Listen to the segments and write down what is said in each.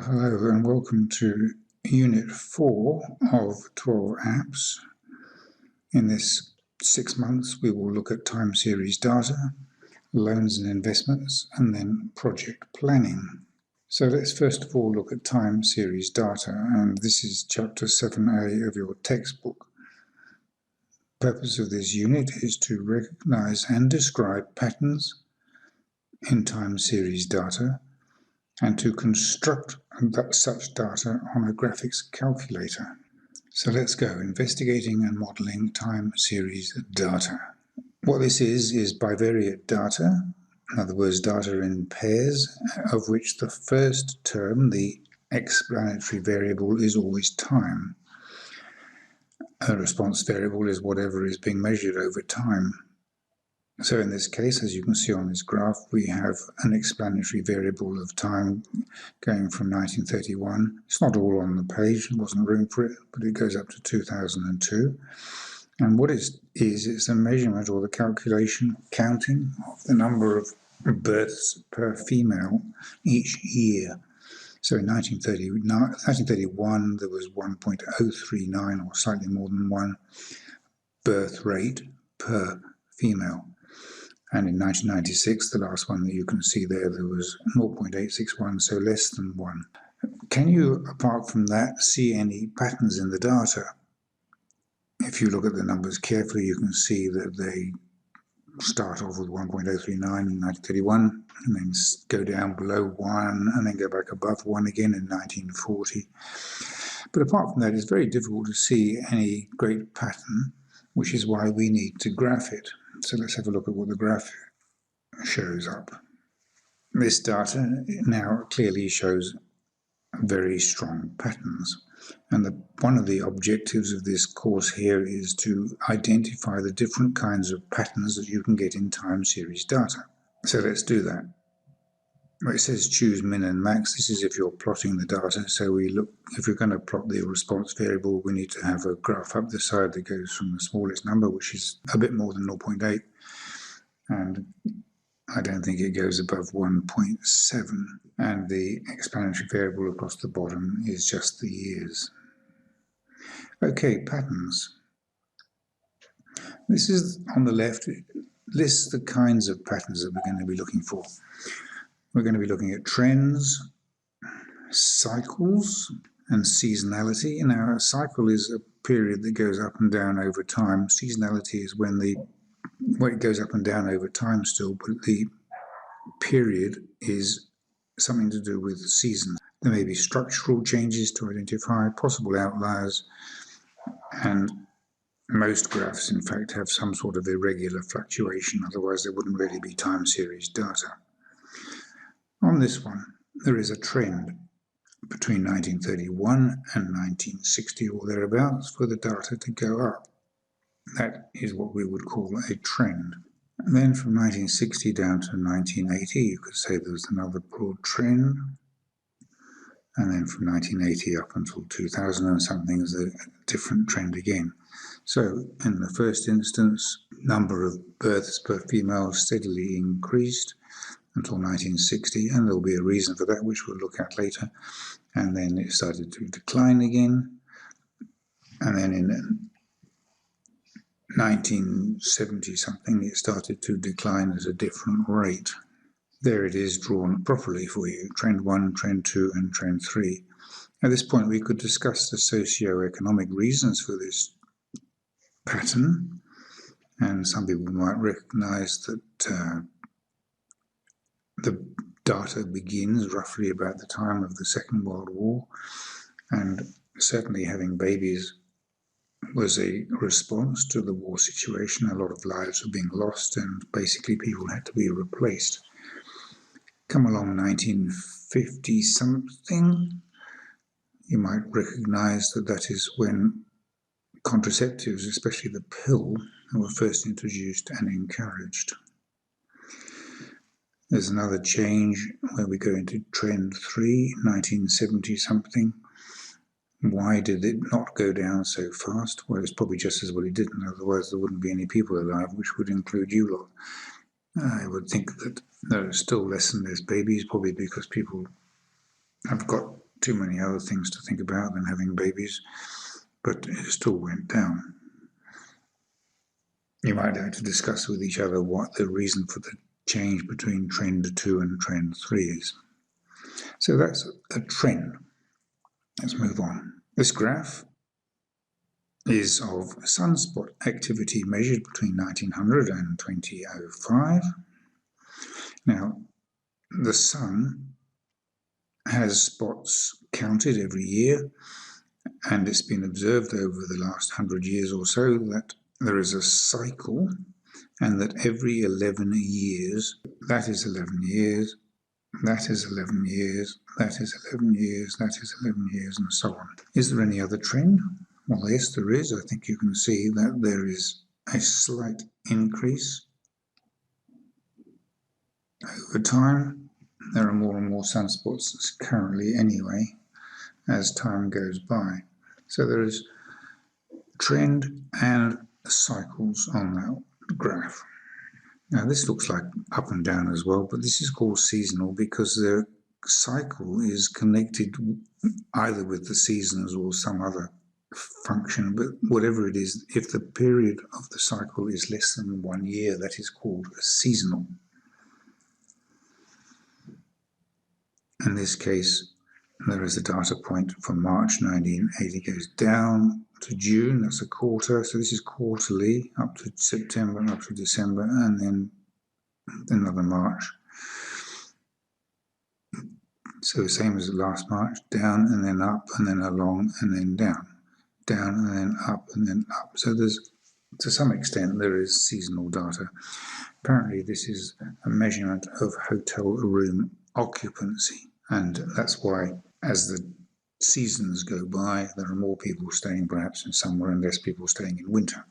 Well, hello and welcome to Unit 4 of 12 apps. In this 6 months, we will look at time series data, loans and investments, and then project planning. So let's first of all look at time series data, and this is Chapter 7a of your textbook. The purpose of this unit is to recognize and describe patterns in time series data, and to construct such data on a graphics calculator. So let's go, investigating and modeling time series data. What this is bivariate data, in other words, data in pairs, of which the first term, the explanatory variable, is always time. A response variable is whatever is being measured over time. So in this case, as you can see on this graph, we have an explanatory variable of time going from 1931. It's not all on the page, there wasn't room for it, but it goes up to 2002. And what it is, it's a measurement or the calculation, counting of the number of births per female each year. So in 1931, there was 1.039, or slightly more than 1, birth rate per female. And in 1996, the last one that you can see there was 0.861, so less than 1. Can you, apart from that, see any patterns in the data? If you look at the numbers carefully, you can see that they start off with 1.039 in 1931, and then go down below 1, and then go back above 1 again in 1940. But apart from that, it's very difficult to see any great pattern, which is why we need to graph it. So let's have a look at what the graph shows up. This data now clearly shows very strong patterns. And one of the objectives of this course here is to identify the different kinds of patterns that you can get in time series data. So let's do that. It says choose min and max. This is if you're plotting the data. So we look, if we're going to plot the response variable, we need to have a graph up the side that goes from the smallest number, which is a bit more than 0.8. And I don't think it goes above 1.7. And the explanatory variable across the bottom is just the years. Okay, patterns. This is on the left. It lists the kinds of patterns that we're going to be looking for. We're going to be looking at trends, cycles, and seasonality. Now, a cycle is a period that goes up and down over time. Seasonality is when it goes up and down over time still, but the period is something to do with seasons. There may be structural changes to identify possible outliers, and most graphs, in fact, have some sort of irregular fluctuation, otherwise there wouldn't really be time series data. On this one, there is a trend between 1931 and 1960 or thereabouts for the data to go up. That is what we would call a trend. And then from 1960 down to 1980, you could say there was another broad trend. And then from 1980 up until 2000 and something is a different trend again. So in the first instance, number of births per female steadily increased until 1960, and there'll be a reason for that, which we'll look at later. And then it started to decline again. And then in 1970 something, it started to decline at a different rate. There it is drawn properly for you, trend 1, trend 2, and trend 3. At this point, we could discuss the socio-economic reasons for this pattern, and some people might recognize that the data begins roughly about the time of the Second World War, and certainly having babies was a response to the war situation. A lot of lives were being lost, and basically people had to be replaced. Come along 1950 something, you might recognize that that is when contraceptives, especially the pill, were first introduced and encouraged. There's another change where we go into trend 3, 1970 something. Why did it not go down so fast? Well, it's probably just as well it didn't, otherwise there wouldn't be any people alive, which would include you lot. I would think that there are still less and less babies, probably because people have got too many other things to think about than having babies, but it still went down. You might have to discuss with each other what the reason for the change between trend 2 and trend 3 is. So that's a trend. Let's move on. This graph is of sunspot activity measured between 1900 and 2005. Now, the sun has spots counted every year, and it's been observed over the last 100 years or so that there is a cycle, and that every 11 years, that is 11 years, that is 11 years, that is 11 years, that is 11 years, and so on. Is there any other trend? Well, yes, there is. I think you can see that there is a slight increase over time. There are more and more sunspots currently anyway, as time goes by. So there is trend and cycles on that graph. Now this looks like up and down as well, but this is called seasonal because the cycle is connected either with the seasons or some other function, but whatever it is, if the period of the cycle is less than 1 year, that is called seasonal. In this case, there is a data point from March 1980, goes down to June, that's a quarter, so this is quarterly, up to September, up to December, and then another March. So the same as last March, down and then up and then along and then down, down and then up and then up. So there's, to some extent, there is seasonal data. Apparently this is a measurement of hotel room occupancy, and that's why as the seasons go by, there are more people staying perhaps in summer and less people staying in winter.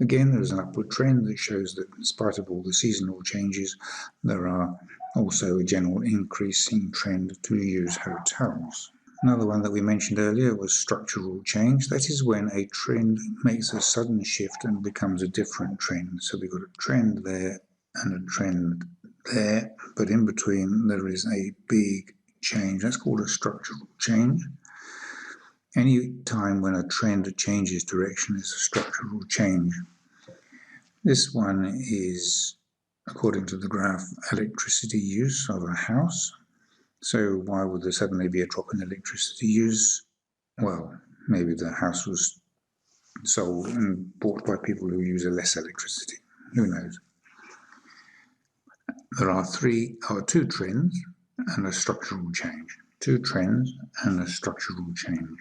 Again, there's an upward trend that shows that in spite of all the seasonal changes, there are also a general increasing trend to use hotels. Another one that we mentioned earlier was structural change. That is when a trend makes a sudden shift and becomes a different trend. So we've got a trend there and a trend there, but in between there is a big change. That's called a structural change. Any time when a trend changes direction is a structural change. This one is, according to the graph, electricity use of a house. So why would there suddenly be a drop in electricity use? Well, maybe the house was sold and bought by people who use less electricity. Who knows? There are two trends and a structural change. Two trends and a structural change.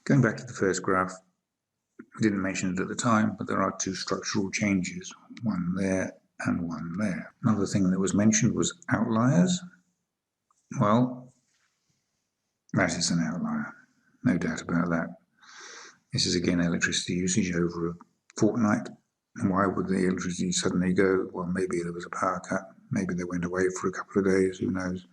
Going back to the first graph, we didn't mention it at the time, but there are two structural changes, one there and one there. Another thing that was mentioned was outliers. Well, that is an outlier, no doubt about that. This is again electricity usage over a fortnight. And why would the electricity suddenly go? Well, maybe there was a power cut, maybe they went away for a couple of days, who knows.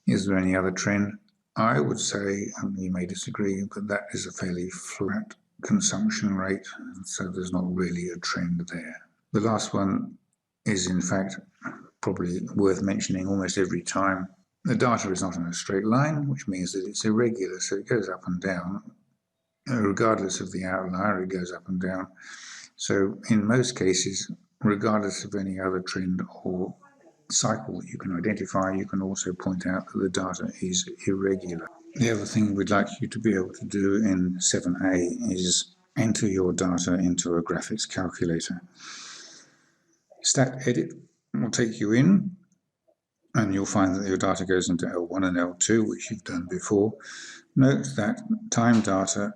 Is there any other trend? I would say, and you may disagree, but that is a fairly flat consumption rate, so there's not really a trend there. The last one is in fact probably worth mentioning almost every time. The data is not in a straight line, which means that it's irregular, so it goes up and down. Regardless of the outlier, it goes up and down. So in most cases, regardless of any other trend or cycle that you can identify, you can also point out that the data is irregular. The other thing we'd like you to be able to do in 7a is enter your data into a graphics calculator. Stat Edit will take you in, and you'll find that your data goes into L1 and L2, which you've done before. Note that time data,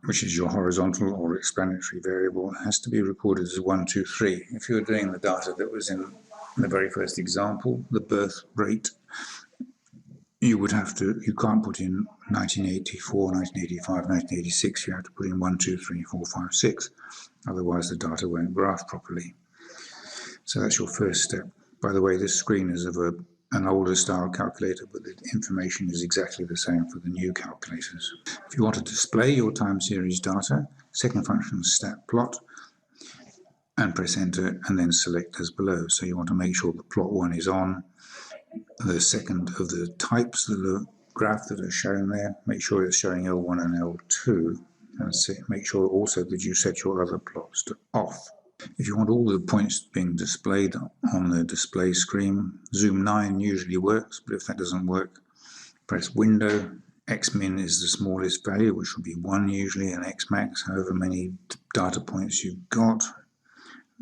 which is your horizontal or explanatory variable, has to be recorded as 1, 2, 3. If you're doing the data that was in the very first example, the birth rate, you can't put in 1984, 1985, 1986, you have to put in 1, 2, 3, 4, 5, 6. Otherwise the data won't graph properly. So that's your first step. By the way, this screen is of an older style calculator, but the information is exactly the same for the new calculators. If you want to display your time series data, second function is stat plot, and press enter, and then select as below. So you want to make sure that plot 1 is on, the second of the types of the graph that are shown there. Make sure it's showing L1 and L2, and make sure also that you set your other plots to off. If you want all the points being displayed on the display screen, zoom 9 usually works, but if that doesn't work, press Window. Xmin is the smallest value, which will be 1 usually, and Xmax, however many data points you've got.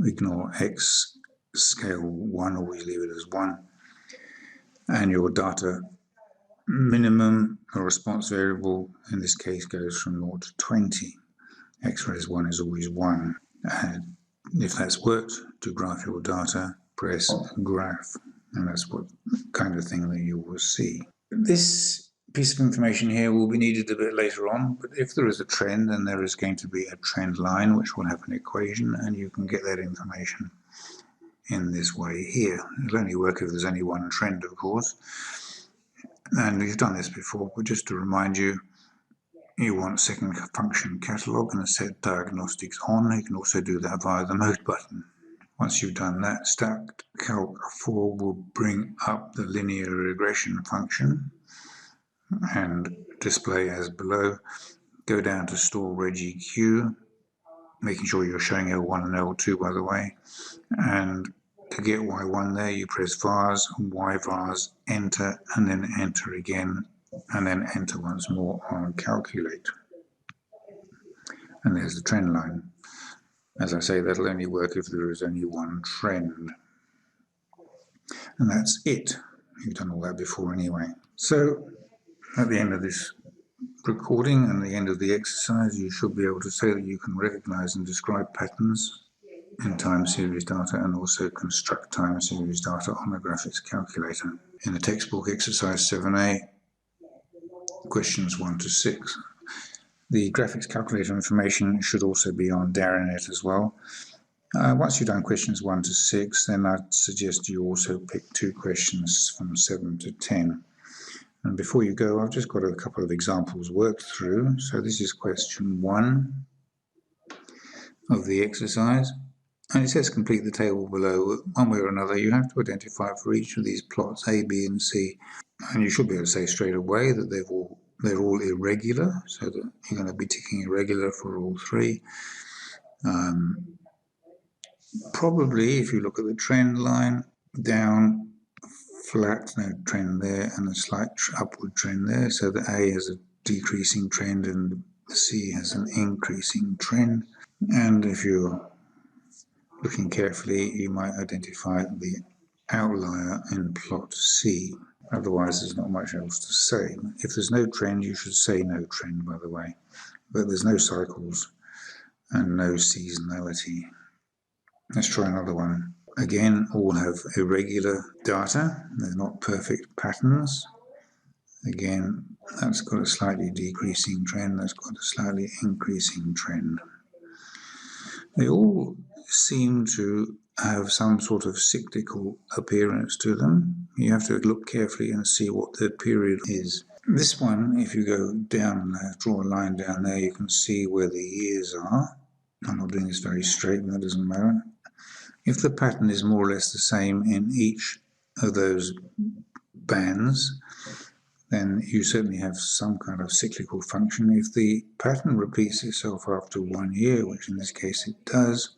Ignore X scale 1, always leave it as 1. And your data minimum, or response variable, in this case goes from 0 to 20. X-res 1 is always 1. And if that's worked, to graph your data, press Graph, and that's what kind of thing that you will see. This piece of information here will be needed a bit later on, but if there is a trend, then there is going to be a trend line which will have an equation, and you can get that information in this way here. It'll only work if there's only one trend, of course. And we've done this before, but just to remind you, you want second function catalog and set diagnostics on. You can also do that via the mode button. Once you've done that, Stacked Calc 4 will bring up the linear regression function and display as below. Go down to Store RegEQ, making sure you're showing L1 and L2, by the way. And to get Y1 there, you press vars, yvars, enter, and then enter again, and then enter once more on calculate. And there's the trend line. As I say, that'll only work if there is only one trend. And that's it. You've done all that before anyway. So at the end of this recording and the end of the exercise, you should be able to say that you can recognize and describe patterns in time series data and also construct time series data on the graphics calculator. In the textbook exercise 7a, questions 1 to 6. The graphics calculator information should also be on Darinet as well. Once you've done questions 1 to 6, then I'd suggest you also pick 2 questions from 7 to 10. And before you go, I've just got a couple of examples worked through. So this is question 1 of the exercise. And it says complete the table below. One way or another, you have to identify for each of these plots, A, B, and C. And you should be able to say straight away that they're all irregular, so that you're going to be ticking irregular for all 3. Probably, if you look at the trend line, down, flat, no trend there, and a slight upward trend there, so that A has a decreasing trend and C has an increasing trend. And if you're looking carefully, you might identify the outlier in plot C. Otherwise, there's not much else to say. If there's no trend, you should say no trend, by the way. But there's no cycles and no seasonality. Let's try another one. Again, all have irregular data. They're not perfect patterns. Again, that's got a slightly decreasing trend. That's got a slightly increasing trend. They all seem to have some sort of cyclical appearance to them. You have to look carefully and see what the period is. This one, if you go down there, draw a line down there, you can see where the years are. I'm not doing this very straight, but that doesn't matter. If the pattern is more or less the same in each of those bands, then you certainly have some kind of cyclical function. If the pattern repeats itself after 1 year, which in this case it does,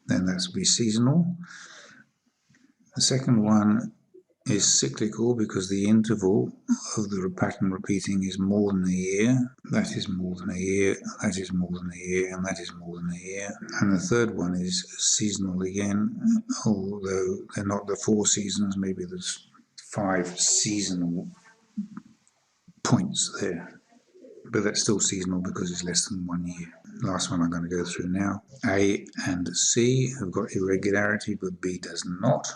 then that's be seasonal. The second one is cyclical because the interval of the pattern repeating is more than a year. That is more than a year, that is more than a year, and that is more than a year. And the third one is seasonal again, although they're not the 4 seasons, maybe there's 5 seasonal points there. But that's still seasonal because it's less than 1 year. Last one I'm going to go through now. A and C have got irregularity, but B does not.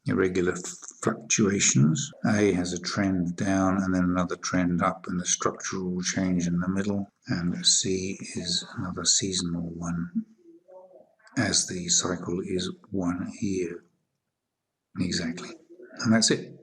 Irregular fluctuations. A has a trend down and then another trend up and a structural change in the middle. And C is another seasonal one, as the cycle is 1 year. Exactly. And that's it.